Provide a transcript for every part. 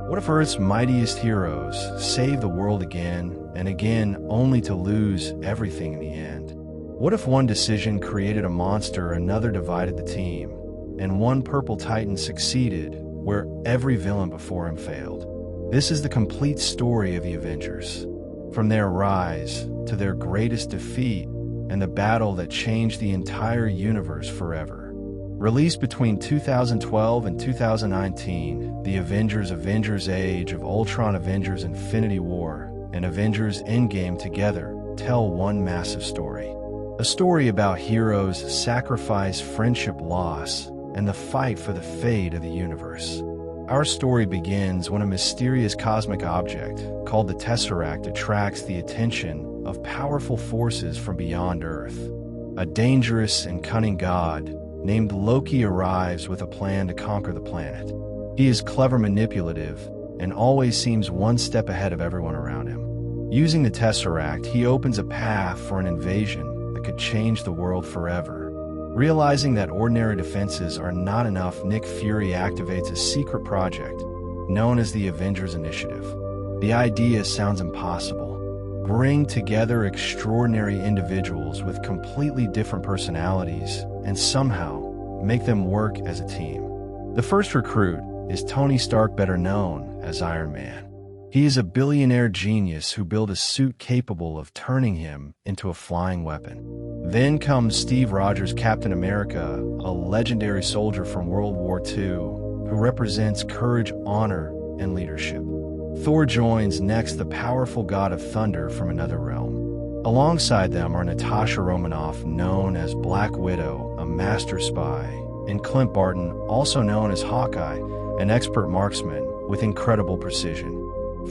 What if Earth's mightiest heroes save the world again and again only to lose everything in the end? What if one decision created a monster, another divided the team, and one purple titan succeeded where every villain before him failed? This is the complete story of the Avengers, from their rise to their greatest defeat and the battle that changed the entire universe forever. Released between 2012 and 2019, the Avengers Age of Ultron, Avengers Infinity War, and Avengers Endgame together tell one massive story. A story about heroes, sacrifice, friendship, loss, and the fight for the fate of the universe. Our story begins when a mysterious cosmic object called the Tesseract attracts the attention of powerful forces from beyond Earth. A dangerous and cunning god named Loki arrives with a plan to conquer the planet. He is clever, manipulative, and always seems one step ahead of everyone around him. Using the Tesseract, he opens a path for an invasion that could change the world forever. Realizing that ordinary defenses are not enough, Nick Fury activates a secret project known as the Avengers Initiative. The idea sounds impossible. Bring together extraordinary individuals with completely different personalities and somehow make them work as a team. The first recruit is Tony Stark, better known as Iron Man. He is a billionaire genius who built a suit capable of turning him into a flying weapon. Then comes Steve Rogers, Captain America, a legendary soldier from World War II who represents courage, honor, and leadership. Thor joins next, the powerful god of thunder from another realm. Alongside them are Natasha Romanoff, known as Black Widow, a master spy, and Clint Barton, also known as Hawkeye, an expert marksman with incredible precision.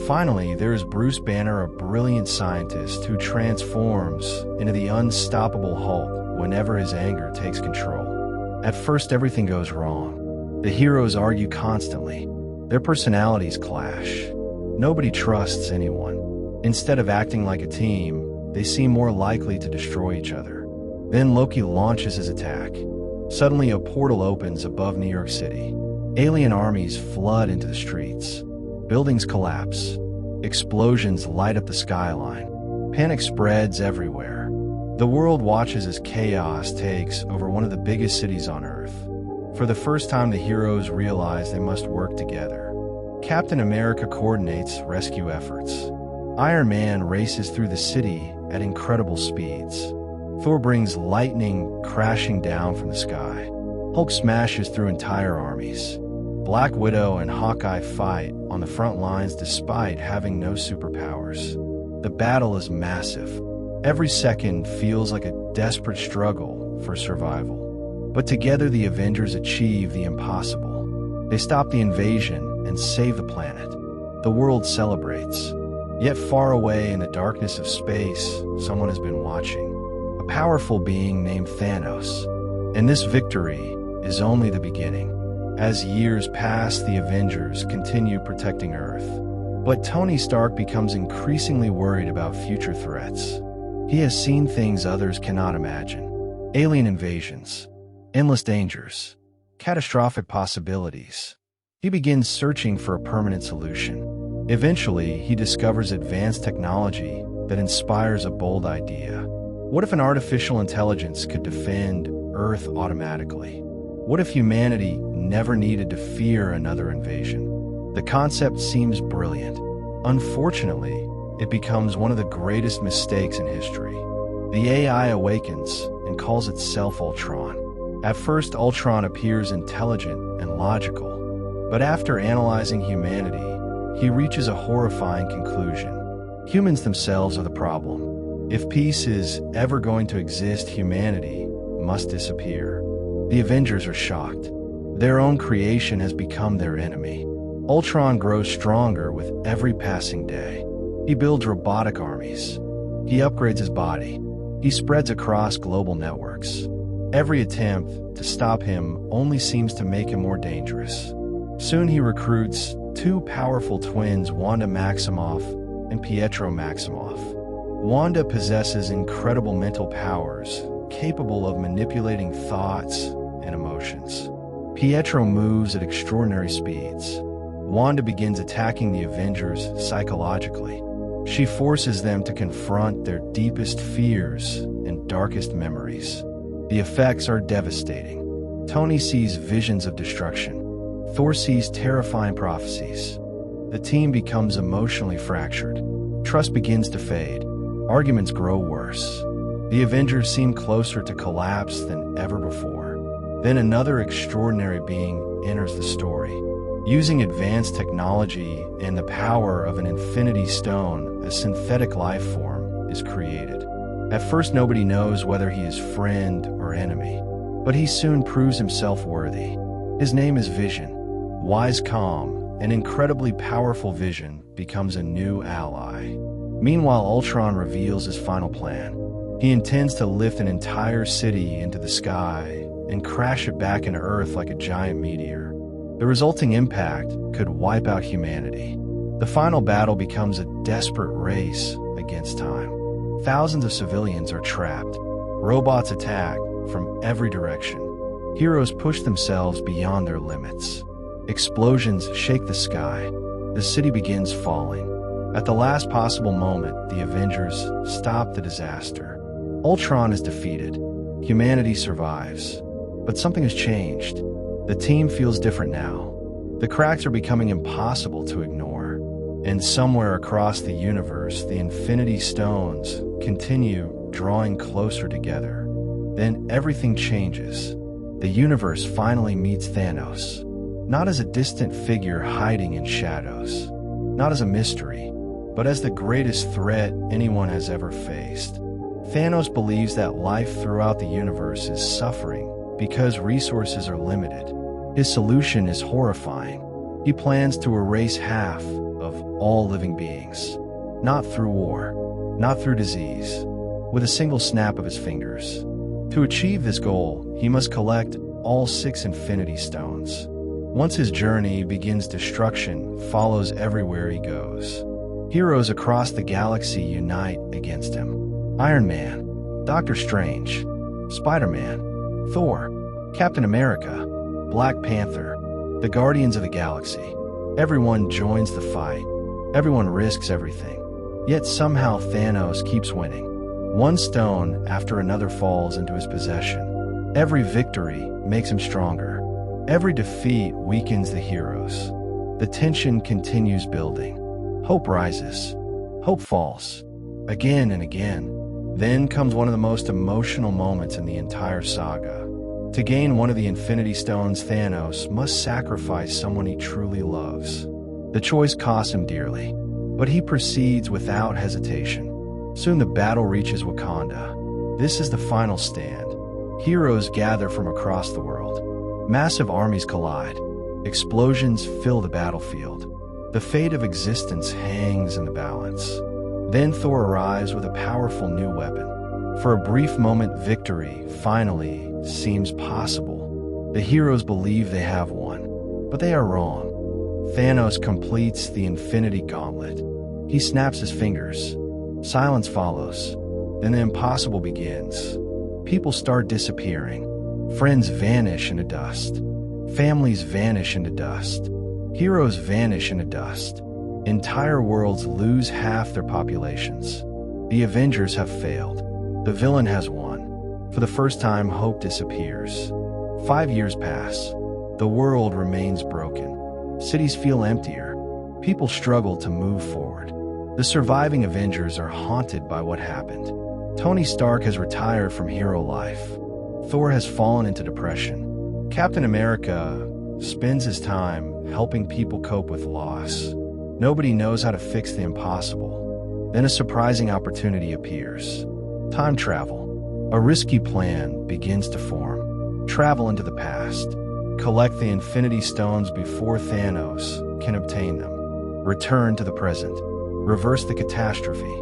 Finally, there is Bruce Banner, a brilliant scientist who transforms into the unstoppable Hulk whenever his anger takes control. At first, everything goes wrong. The heroes argue constantly. Their personalities clash. Nobody trusts anyone. Instead of acting like a team, they seem more likely to destroy each other. Then Loki launches his attack. Suddenly, a portal opens above New York City. Alien armies flood into the streets. Buildings collapse. Explosions light up the skyline. Panic spreads everywhere. The world watches as chaos takes over one of the biggest cities on Earth. For the first time, the heroes realize they must work together. Captain America coordinates rescue efforts. Iron Man races through the city at incredible speeds. Thor brings lightning crashing down from the sky. Hulk smashes through entire armies. Black Widow and Hawkeye fight on the front lines despite having no superpowers. The battle is massive. Every second feels like a desperate struggle for survival. But together the Avengers achieve the impossible. They stop the invasion and save the planet. The world celebrates. Yet far away in the darkness of space, someone has been watching. A powerful being named Thanos. And this victory is only the beginning. As years pass, the Avengers continue protecting Earth. But Tony Stark becomes increasingly worried about future threats. He has seen things others cannot imagine. Alien invasions, endless dangers, catastrophic possibilities. He begins searching for a permanent solution. Eventually, he discovers advanced technology that inspires a bold idea. What if an artificial intelligence could defend Earth automatically? What if humanity never needed to fear another invasion? The concept seems brilliant. Unfortunately, it becomes one of the greatest mistakes in history. The AI awakens and calls itself Ultron. At first, Ultron appears intelligent and logical. But after analyzing humanity, he reaches a horrifying conclusion. Humans themselves are the problem. If peace is ever going to exist, humanity must disappear. The Avengers are shocked. Their own creation has become their enemy. Ultron grows stronger with every passing day. He builds robotic armies. He upgrades his body. He spreads across global networks. Every attempt to stop him only seems to make him more dangerous. Soon he recruits two powerful twins, Wanda Maximoff and Pietro Maximoff. Wanda possesses incredible mental powers, capable of manipulating thoughts and emotions. Pietro moves at extraordinary speeds. Wanda begins attacking the Avengers psychologically. She forces them to confront their deepest fears and darkest memories. The effects are devastating. Tony sees visions of destruction. Thor sees terrifying prophecies. The team becomes emotionally fractured. Trust begins to fade. Arguments grow worse. The Avengers seem closer to collapse than ever before. Then another extraordinary being enters the story. Using advanced technology and the power of an Infinity Stone, a synthetic life form is created. At first, nobody knows whether he is friend or enemy, but he soon proves himself worthy. His name is Vision. Wise, calm, and incredibly powerful Vision becomes a new ally. Meanwhile, Ultron reveals his final plan. He intends to lift an entire city into the sky and crash it back into Earth like a giant meteor. The resulting impact could wipe out humanity. The final battle becomes a desperate race against time. Thousands of civilians are trapped. Robots attack from every direction. Heroes push themselves beyond their limits. Explosions shake the sky. The city begins falling. At the last possible moment, the Avengers stop the disaster. Ultron is defeated. Humanity survives. But something has changed. The team feels different now. The cracks are becoming impossible to ignore. And somewhere across the universe, the Infinity Stones continue drawing closer together. Then everything changes. The universe finally meets Thanos. Not as a distant figure hiding in shadows. Not as a mystery, but as the greatest threat anyone has ever faced. Thanos believes that life throughout the universe is suffering because resources are limited. His solution is horrifying. He plans to erase half of all living beings. Not through war, not through disease, with a single snap of his fingers. To achieve this goal, he must collect all 6 Infinity Stones. Once his journey begins, destruction follows everywhere he goes. Heroes across the galaxy unite against him. Iron Man, Doctor Strange, Spider-Man, Thor, Captain America, Black Panther, the Guardians of the Galaxy. Everyone joins the fight. Everyone risks everything. Yet somehow Thanos keeps winning. One stone after another falls into his possession. Every victory makes him stronger. Every defeat weakens the heroes. The tension continues building. Hope rises. Hope falls. Again and again. Then comes one of the most emotional moments in the entire saga. To gain one of the Infinity Stones, Thanos must sacrifice someone he truly loves. The choice costs him dearly, but he proceeds without hesitation. Soon the battle reaches Wakanda. This is the final stand. Heroes gather from across the world. Massive armies collide. Explosions fill the battlefield. The fate of existence hangs in the balance. Then Thor arrives with a powerful new weapon. For a brief moment, victory finally seems possible. The heroes believe they have won, but they are wrong. Thanos completes the Infinity Gauntlet. He snaps his fingers. Silence follows. Then the impossible begins. People start disappearing. Friends vanish into dust. Families vanish into dust. Heroes vanish into dust. Entire worlds lose half their populations. The Avengers have failed. The villain has won. For the first time, hope disappears. 5 years pass. The world remains broken. Cities feel emptier. People struggle to move forward. The surviving Avengers are haunted by what happened. Tony Stark has retired from hero life. Thor has fallen into depression. Captain America spends his time helping people cope with loss. Nobody knows how to fix the impossible. Then a surprising opportunity appears. Time travel. A risky plan begins to form. Travel into the past. Collect the Infinity Stones before Thanos can obtain them. Return to the present. Reverse the catastrophe.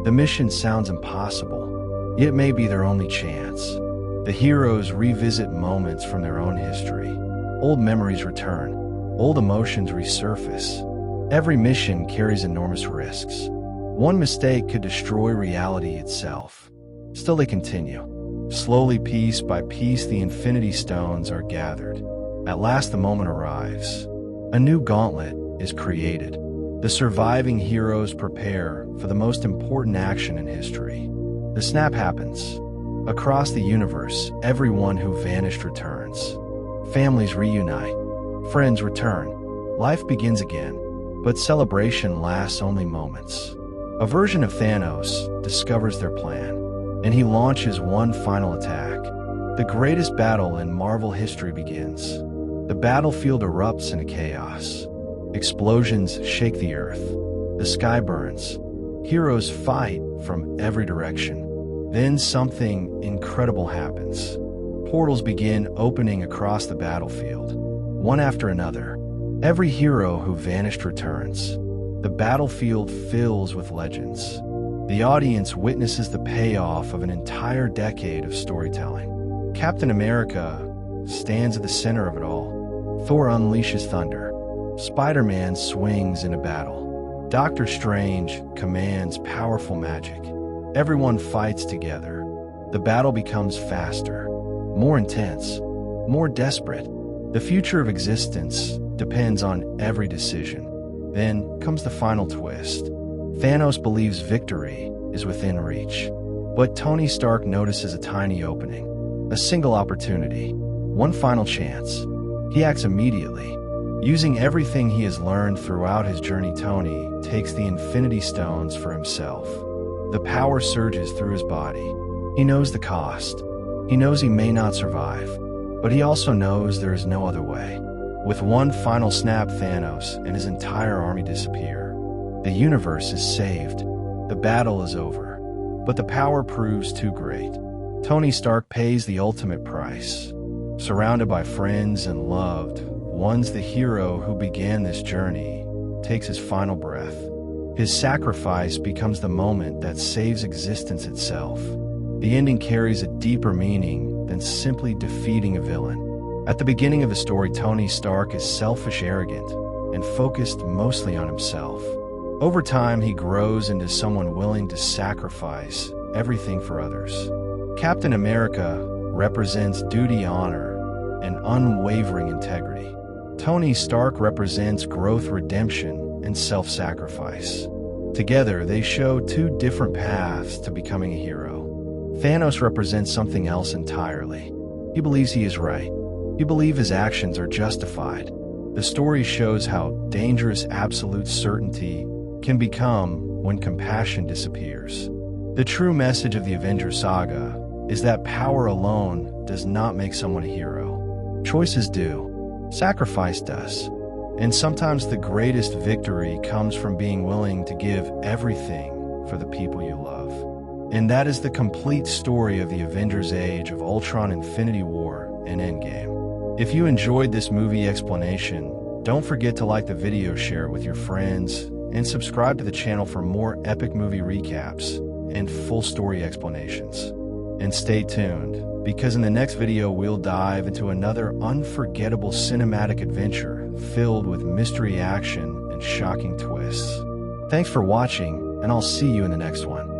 The mission sounds impossible, yet may be their only chance. The heroes revisit moments from their own history. Old memories return. Old emotions resurface. Every mission carries enormous risks. One mistake could destroy reality itself. Still they continue. Slowly, piece by piece, the Infinity Stones are gathered. At last the moment arrives. A new gauntlet, is created. The surviving heroes prepare for the most important action in history. The snap happens. Across the universe, everyone who vanished returns. Families reunite. Friends return. Life begins again. But celebration lasts only moments. A version of Thanos discovers their plan, and he launches one final attack. The greatest battle in Marvel history begins. The battlefield erupts into chaos. Explosions shake the earth. The sky burns. Heroes fight from every direction. Then something incredible happens. Portals begin opening across the battlefield, one after another. Every hero who vanished returns. The battlefield fills with legends. The audience witnesses the payoff of an entire decade of storytelling. Captain America stands at the center of it all. Thor unleashes thunder. Spider-Man swings into battle. Doctor Strange commands powerful magic. Everyone fights together. The battle becomes faster, more intense, more desperate. The future of existence depends on every decision. Then comes the final twist. Thanos believes victory is within reach. But Tony Stark notices a tiny opening, a single opportunity, one final chance. He acts immediately. Using everything he has learned throughout his journey, Tony takes the Infinity Stones for himself. The power surges through his body. He knows the cost. He knows he may not survive, but he also knows there is no other way. With one final snap, Thanos and his entire army disappear. The universe is saved. The battle is over. But the power proves too great. Tony Stark pays the ultimate price. Surrounded by friends and loved ones, the hero who began this journey takes his final breath. His sacrifice becomes the moment that saves existence itself. The ending carries a deeper meaning than simply defeating a villain. At the beginning of the story, Tony Stark is selfish, arrogant, and focused mostly on himself. Over time, he grows into someone willing to sacrifice everything for others. Captain America represents duty, honor, and unwavering integrity. Tony Stark represents growth, redemption, and self-sacrifice. Together, they show two different paths to becoming a hero. Thanos represents something else entirely. He believes he is right. He believes his actions are justified. The story shows how dangerous absolute certainty can become when compassion disappears. The true message of the Avengers saga is that power alone does not make someone a hero. Choices do. Sacrifice does. And sometimes the greatest victory comes from being willing to give everything for the people you love. And that is the complete story of the Avengers: Age of Ultron, Infinity War, and Endgame. If you enjoyed this movie explanation, don't forget to like the video, share it with your friends, and subscribe to the channel for more epic movie recaps and full story explanations. And stay tuned, because in the next video we'll dive into another unforgettable cinematic adventure filled with mystery, action, and shocking twists. Thanks for watching, and I'll see you in the next one.